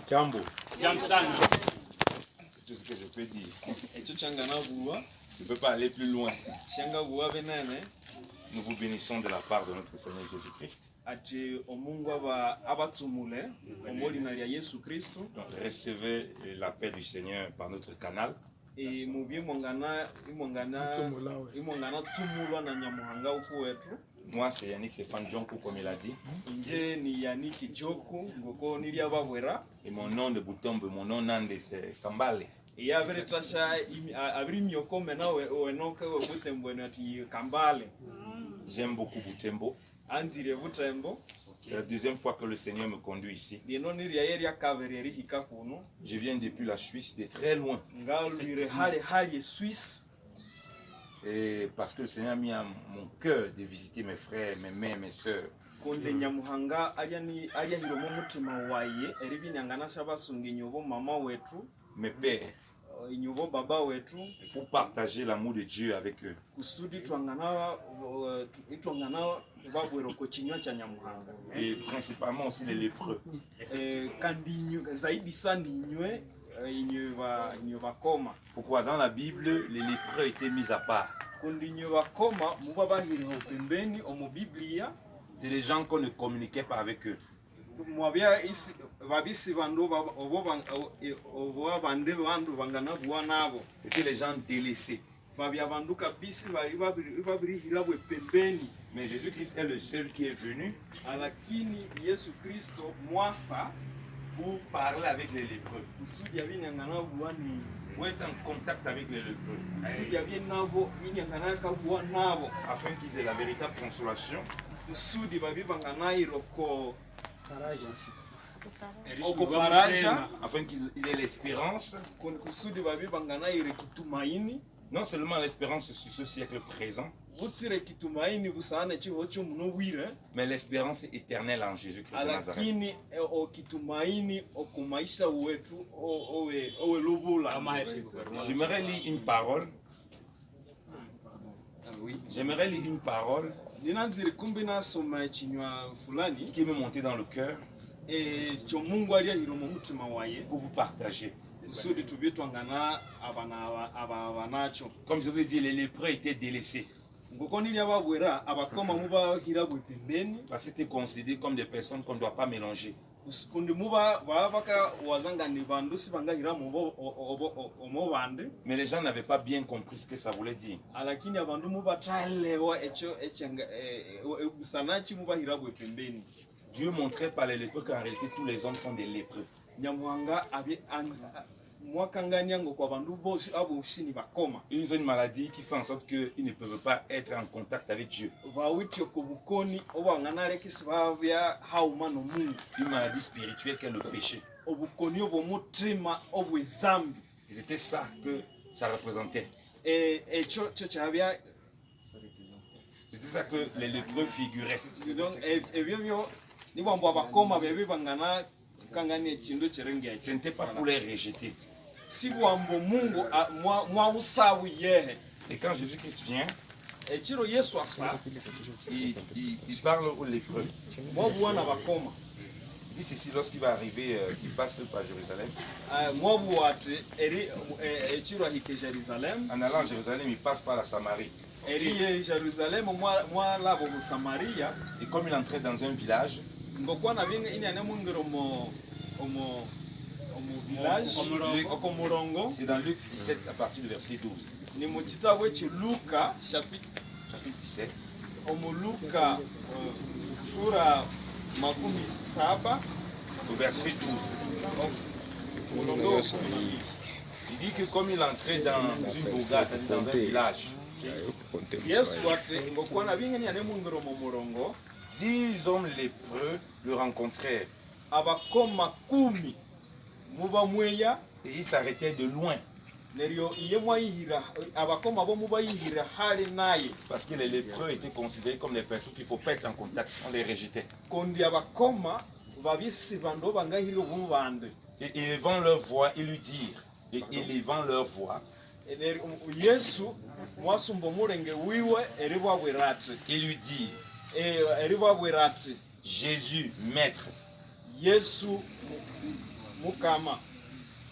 Jambo. Jambo sana. C'est tout ce que je peux dire. Je ne peux pas aller plus loin. Nous vous bénissons de la part de notre Seigneur Jésus-Christ. Donc, recevez la paix du Seigneur par notre canal. Moi, c'est Yannick Stéphane Djonkou, comme il a dit. Et mon nom de Boutombe, mon nom Nande, c'est Kambale. J'aime beaucoup Boutembo. C'est la deuxième fois que le Seigneur me conduit ici. Je viens depuis la Suisse, de très loin. Et parce que le Seigneur a mis à mon cœur de visiter mes frères, mes mères, mes soeurs. Mes pères. Pour partager l'amour de Dieu avec eux. Et principalement aussi les lépreux. Pourquoi dans la Bible les lépreux étaient mis à part? C'est les gens qu'on ne communiquait pas avec eux. C'était les gens délaissés. Mais Jésus-Christ est le seul qui est venu pour parler avec les lépreux, pour être en contact avec les lépreux, afin qu'ils aient la véritable consolation, afin qu'ils aient l'espérance, non seulement l'espérance sur ce siècle présent, mais l'espérance éternelle en Jésus-Christ de Nazareth. J'aimerais lire une parole. J'aimerais lire une parole qui me montait dans le cœur pour vous partager. Comme je vous ai dit, les lépreux étaient délaissés. Parce que c'était considéré comme des personnes qu'on ne doit pas mélanger. Mais les gens n'avaient pas bien compris ce que ça voulait dire. Dieu montrait par les lépreux qu'en réalité tous les hommes sont des lépreux. Ils ont une maladie qui fait en sorte qu'ils ne peuvent pas être en contact avec Dieu. Une maladie spirituelle qui est le péché. Et c'était ça que ça représentait. C'était ça que les lépreux figuraient. Ce n'était pas pour les rejeter. Et quand Jésus-Christ vient, il parle aux lépreux. Il dit ceci lorsqu'il va arriver, il passe par Jérusalem. En allant à Jérusalem, il passe par la Samarie. Et comme il entrait dans un village, c'est dans Luc 17 à partir du verset 12. Chapitre 17. Au verset 12. Il dit que comme il entrait dans une bourgade, dans un village, 10 hommes lépreux le rencontrèrent. Et ils s'arrêtaient de loin. Parce que les lépreux étaient considérés comme des personnes qu'il ne faut pas être en contact. On les rejetait. Et élevant leur voix, ils lui dirent, et élevant leur voix, ils lui dirent, Jésus, maître,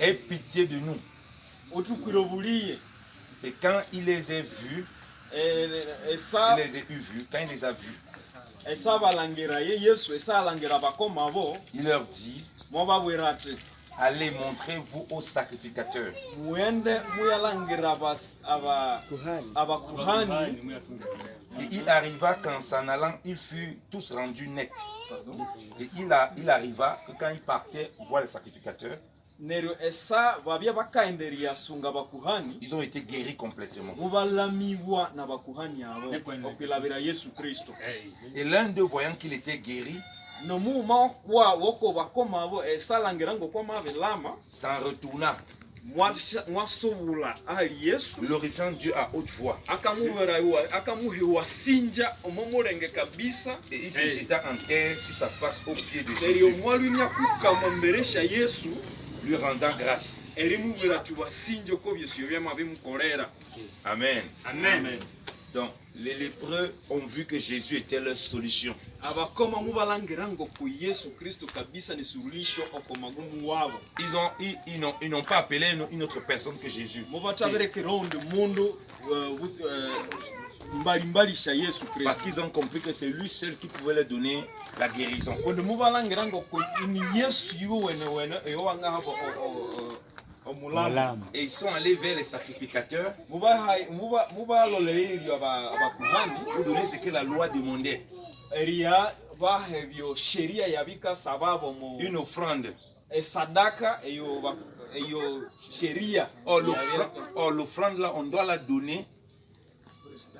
Aie pitié de nous. Et quand il les a vus, il les a vus, quand il les a vus, il leur dit, allez, montrez-vous aux sacrificateurs. Et il arriva qu'en s'en allant, ils furent tous rendus nets. Et il arriva que quand il partait voir les sacrificateurs, ils ont été guéris complètement. Et l'un d'eux, voyant qu'il était guéri, s'en retourna, glorifiant Dieu à haute voix. Et il se jeta en terre sur sa face aux pieds de Jésus, lui rendant grâce. Amen. Amen. Donc, les lépreux ont vu que Jésus était leur solution. Ils n'ont pas appelé une autre personne que Jésus. Parce qu'ils ont compris que c'est lui seul qui pouvait leur donner la guérison. Et ils sont allés vers les sacrificateurs pour donner ce que la loi demandait. Une offrande. Or l'offrande là, on doit la donner.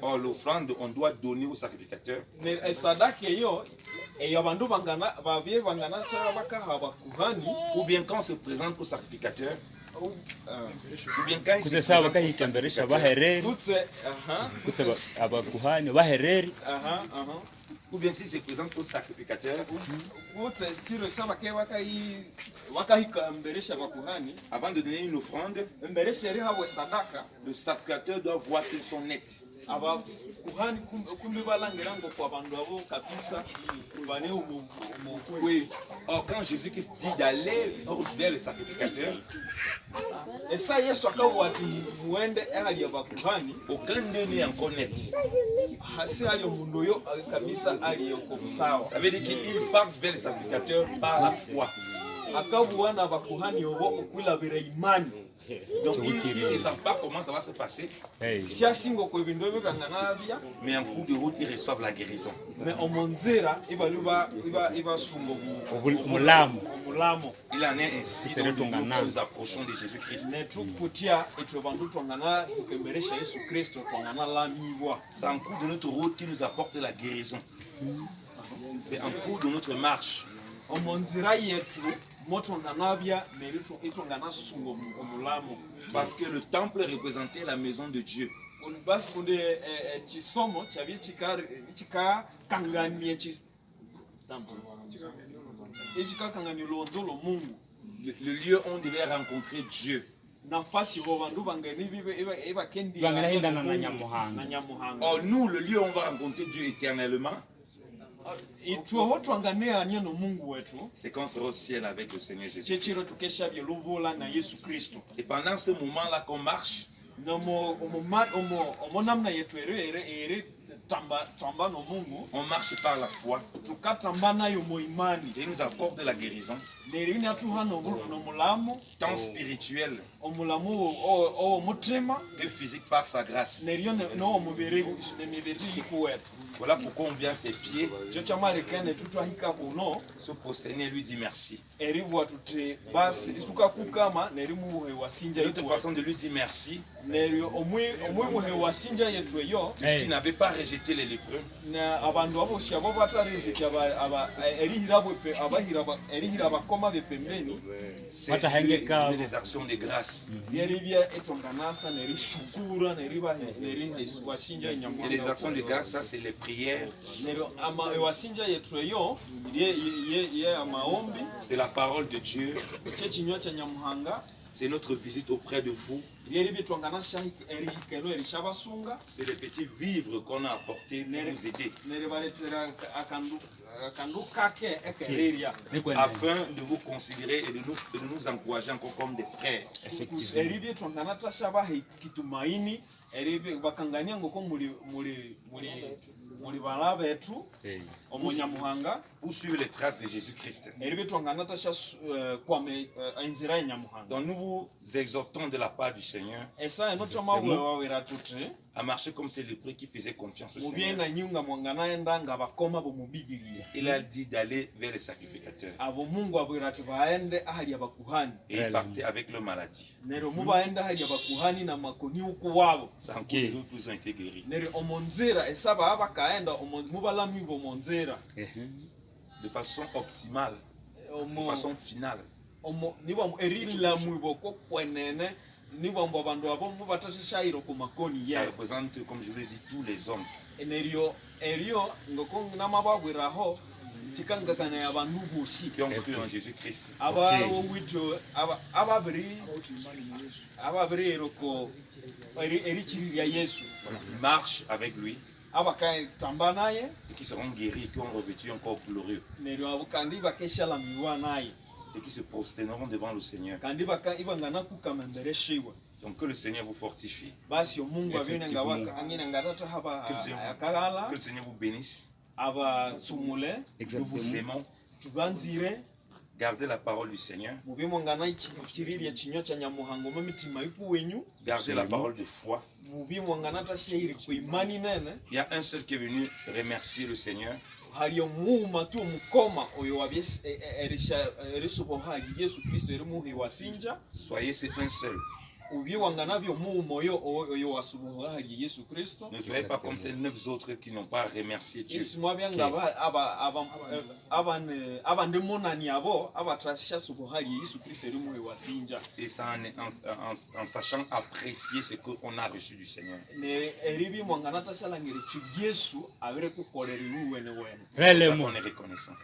Or l'offrande, on doit donner aux sacrificateurs. Ou bien quand on se présente aux sacrificateurs, ou bien quand ils se présentent ou bien s'ils se présentent aux sacrificateurs, avant de donner une offrande, le sacrificateur doit voir qu'ils sont nets. Or quand Jésus dit d'aller vers le sacrificateur, aucun d'eux n'est encore net. Ça veut dire qu'ils partent vers le sacrificateur par la foi. Donc ils ne savent pas comment ça va se passer. Mais en cours de route, ils reçoivent la guérison. Il en est ainsi dans le monde que nous approchons de Jésus-Christ. C'est en cours de notre route qui nous apporte la guérison. C'est en cours de notre marche. Parce que le temple représentait la maison de Dieu. Le lieu où on devait rencontrer Dieu. Or nous, le lieu où on va rencontrer Dieu éternellement, c'est quand on sera au ciel avec le Seigneur Jésus. Et pendant ce moment-là qu'on marche, on marche par la foi. Et il nous accorde la guérison, tant spirituelle que physique par sa grâce. Voilà pourquoi on vient à ses pieds, se prosterner et lui dire merci. Une autre façon de lui dire merci, puisqu'il n'avait pas rejeté les lépreux, c'est les actions de grâce. Et les actions de grâce, ça c'est les prières, c'est la parole de Dieu, c'est notre visite auprès de vous, c'est les petits vivres qu'on a apportés pour nous aider. afin de vous considérer et de nous encourager encore comme des frères. Pour suivre les traces de Jésus-Christ. Donc nous vous exhortons de la part du Seigneur à marcher comme ces lépreux qui faisaient confiance au Seigneur. Il a dit d'aller vers les sacrificateurs. Et ils partaient avec leur maladie. Sans que les autres ont été guéris. De façon optimale, de façon finale. Ça représente, comme je l'ai dit, tous les hommes. Qui ont cru en Jésus-Christ. Ils marchent avec lui. Et qui seront guéris, qui ont revêtu un corps glorieux. Et qui se prosterneront devant le Seigneur. Donc que le Seigneur vous fortifie. Que le Seigneur vous bénisse. Nous vous aimons. Gardez la parole du Seigneur. Gardez la parole de foi. Il y a un seul qui est venu remercier le Seigneur. Soyez c'est un seul. Ne soyez pas comme ces 9 autres qui n'ont pas remercié Dieu. Et ça en sachant apprécier ce qu'on a reçu du Seigneur. C'est pour ça qu'on est reconnaissant.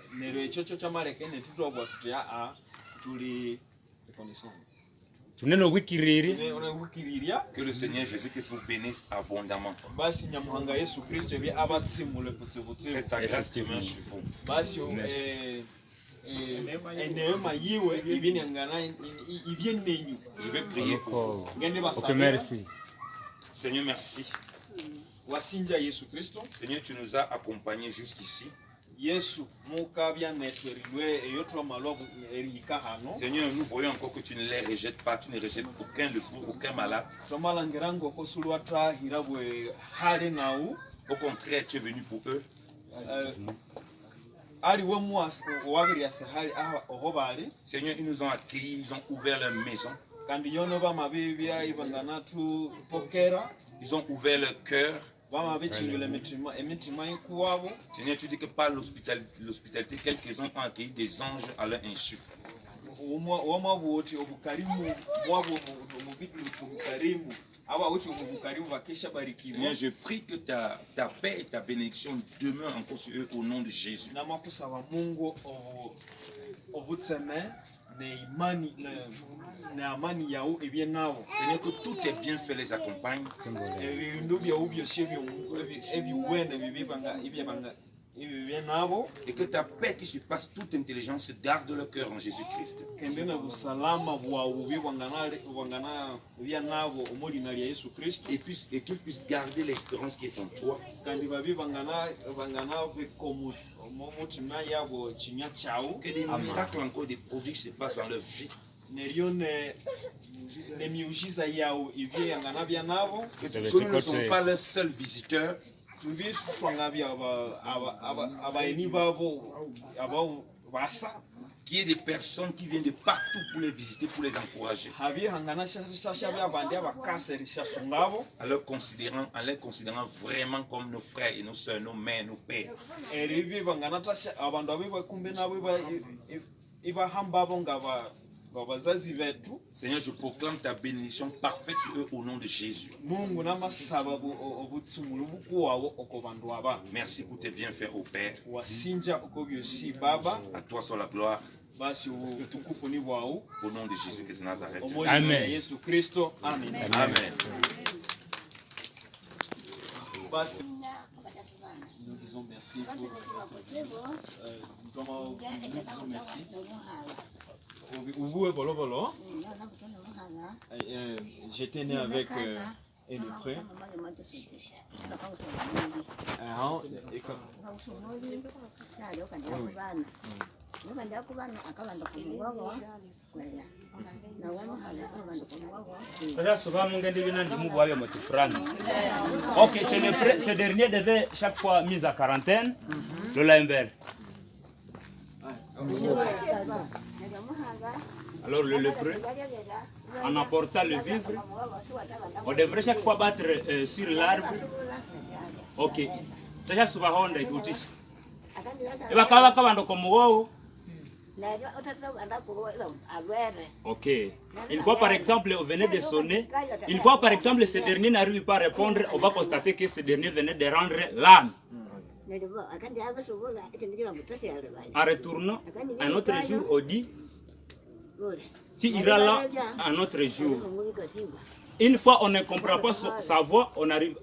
Que le Seigneur Jésus-Christ vous bénisse abondamment. Que sa grâce demeure sur vous. Je vais prier pour vous. Merci. Seigneur, merci. Seigneur, tu nous as accompagnés jusqu'ici. Seigneur, nous voyons encore que tu ne les rejettes pas, tu ne rejettes aucun lepreux, aucun malade. Au contraire, tu es venu pour eux. Seigneur, ils nous ont accueillis, ils ont ouvert leur maison. Ils ont ouvert leur cœur. Seigneur, tu dis que par l'hospitalité, quelques-uns ont accueilli des anges à leur insu. Seigneur, je prie que ta paix et ta bénédiction demeurent encore sur eux au nom de Jésus. Seigneur, que tout est bien fait les accompagne. Et que ta paix qui surpasse toute intelligence garde leur cœur en Jésus-Christ. Et qu'ils puissent garder l'espérance qui est en toi. Que des miracles encore, des prodiges se passent dans leur vie. Que nous ne sommes pas leurs seuls visiteurs. Qu'il y ait des personnes qui viennent de partout pour les visiter, pour les encourager. En les considérant vraiment comme nos frères et nos soeurs, nos mères, nos pères. Seigneur, je proclame ta bénédiction parfaite sur eux au nom de Jésus. Merci pour tes bienfaits au Père. À toi soit la gloire. Au nom de Jésus-Christ de Nazareth. Amen. Amen. disons merci pour votre venue. Comment nous disons merci. J'étais né avec et le prêt. Ok, ce dernier devait chaque fois mis à quarantaine, le Lambert. Alors le lépreux, en apportant le vivre, on devrait chaque fois battre sur l'arbre. Ok. Ok. Une fois par exemple, on venait de sonner. Une fois par exemple, ce dernier n'arrive pas à répondre, on va constater que ce dernier venait de rendre l'âme. En retournant, un autre jour, on dit, tu iras là un autre jour. Une fois on ne comprend pas sa voix, on arrive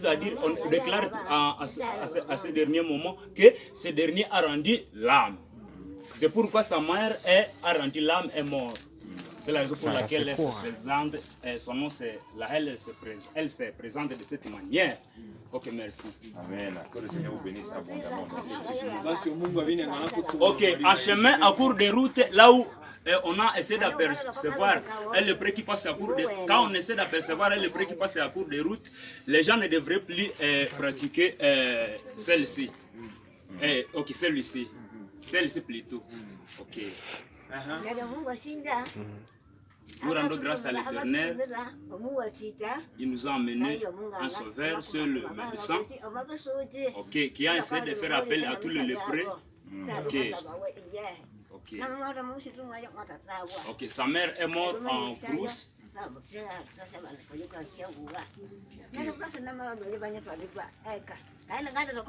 à dire, on déclare à ce dernier moment que ce dernier a rendu l'âme. C'est pourquoi sa mère a rendu l'âme et mort. C'est la raison pour laquelle elle se présente, son nom c'est elle se présente de cette manière. Ok, merci. Amen. Que le Seigneur vous bénisse abondamment. Ok, en chemin, à cours de route, là où on a essayé d'apercevoir le pré qui passe à cours de... Quand on essaie d'apercevoir le pré qui passe à cours de route, les gens ne devraient plus pratiquer celle-ci. Ok, celui-ci. Celle-ci plutôt. Ok. Nous rendons grâce à l'Éternel. Il nous a emmenés un sauveur, c'est le médecin, ok, qui a essayé de faire appel à tous les lépreux. Ok. Ok. Ok, sa mère est morte en brousse.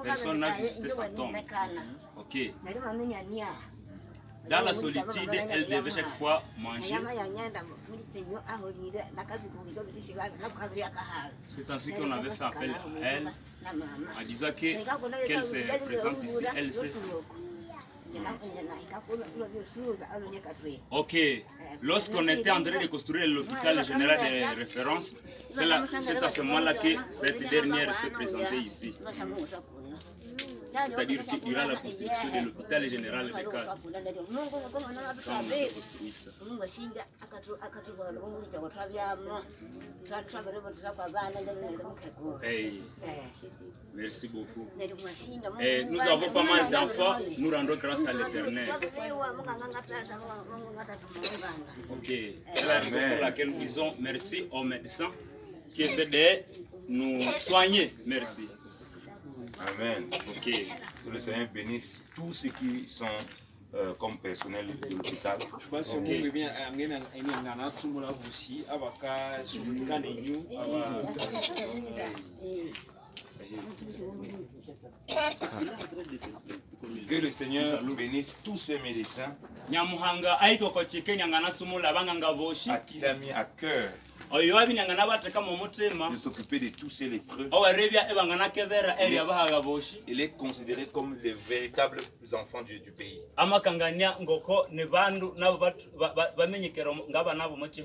Personne n'a visité sa tombe. Ok. Dans la solitude, elle devait chaque fois manger. C'est ainsi qu'on avait fait appel à elle, en disant qu'elle se présente ici, elle sait. Ok, lorsqu'on était en train de construire l'hôpital général de référence, c'est à ce moment-là que cette dernière s'est présentée ici. C'est-à-dire qu'il y aura la construction de l'hôpital général de Cadre. Quand on construit ça. Hey. Merci beaucoup. Et nous avons pas mal d'enfants, nous rendons grâce à l'Éternel. Ok, c'est la raison pour laquelle nous disons merci aux médecins qui essaient de nous soigner. Merci. Amen. Ok. Que le Seigneur bénisse tous ceux qui sont comme personnel de l'hôpital. Que le Seigneur nous bénisse tous ces médecins à qui il a mis à cœur de s'occuper de tous ces lépreux. Il est considéré comme les véritables enfants du pays.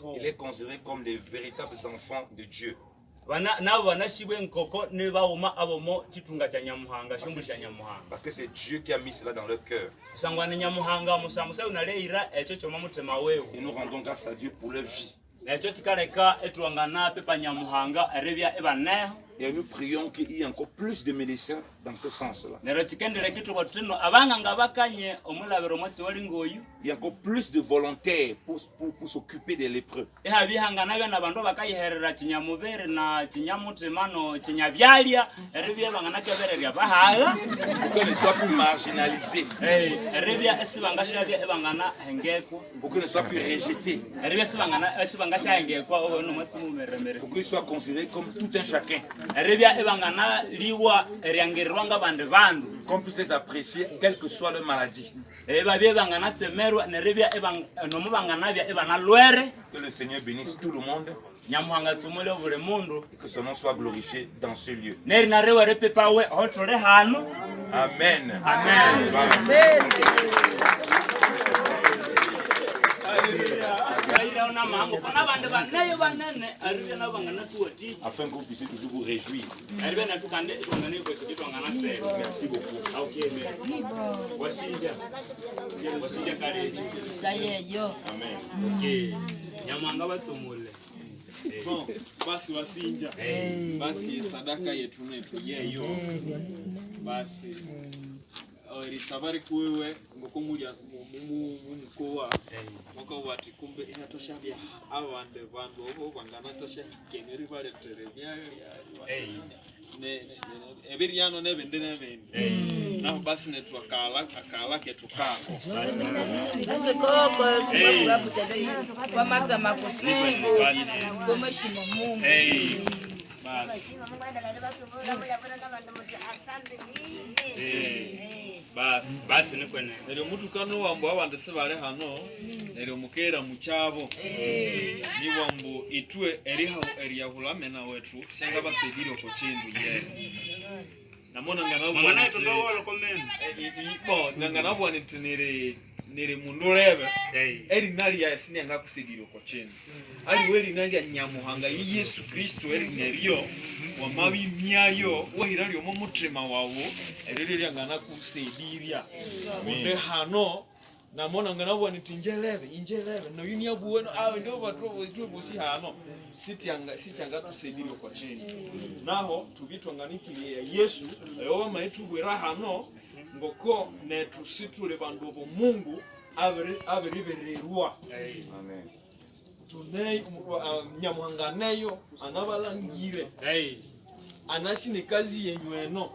Il est considéré comme les véritables enfants de Dieu. Parce que c'est Dieu qui a mis cela dans leur cœur. Et nous rendons grâce à Dieu pour leur vie. Et nous prions qu'il y ait encore plus de médecins dans ce sens-là. Il y a encore plus de volontaires pour s'occuper des lépreux. Pour qu'ils ne soient plus marginalisés. Pour qu'ils ne soient plus rejetés. Pour qu'ils soient considérés comme tout un chacun. Qu'on puisse les apprécier, quelle que soit leur maladie. Que le Seigneur bénisse tout le monde. Nyamuhanga tsumule vule mundu. Et que son nom soit glorifié dans ce lieu. Neri na rewa repepa we hotole hano. Amen. Amen. Afin que vous puissiez toujours vous réjouir. Merci beaucoup. Amen. Bon, basi wasinja. Basi sadaka yetu netu yeyo. Basi risabari kuwewe ngokumulya mumukowa mwaka wati kumbe inatoshabya abande bantu obo bangana tosha keneri baletere bya ne ebiriano nebende naho basi netu akala ketu kako basi koko kwa masa makusibu kwa mheshimiwa Mungu basi ni kwene nero mutukano wambo abande se bale hano nero mukera muchabo ni wambo itwe eri hulamena wetu senga basediro ko chindu ye namona ngana mwana tutowolo komene bo ngana bwana nere mundurebe eri nali ya sinya ngakusediro ko chindu ali weli nali ya Nyamuhanga Yesu Kristo eri neryo wa mabi miayo wahirali omo mutrema wawo erereri ngana kusediria munde hano namona ngana bwana tinjelebe no yunia buweno awe ndio watu wazwe busi hano sityanga kusedirio ko chindu naho tubitwanganikiye ya Yesu ayo maitu bwera hano ngoko netu situle bandu bo Mungu aberibererwa Amen. Tunei Nyamuhanga neyo anabalangire anashine kazi yenyu eno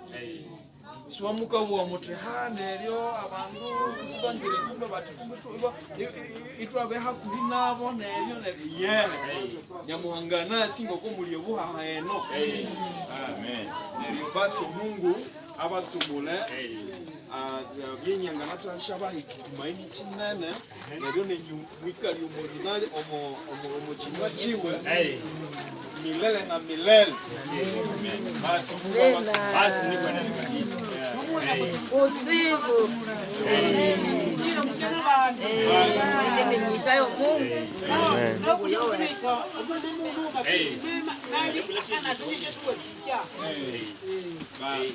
swamuka wa mutrehane ryo abantu sibanzire kumbe bati kumbe tuba itwabe hakuri nabo neryo nebiyene Nyamuhanga nasingo ko muri buha eno amen neryo basi Mungu abatsumule byenyanga natashabahi kumaini chinene neryo mwikali umurinali omo chinwa chiwe milele na milele basi Mungu basi ni kwene kabisa usivu ndio ni mishayo Mungu Mungu yowe basi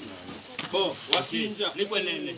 bo wasinja ni kwene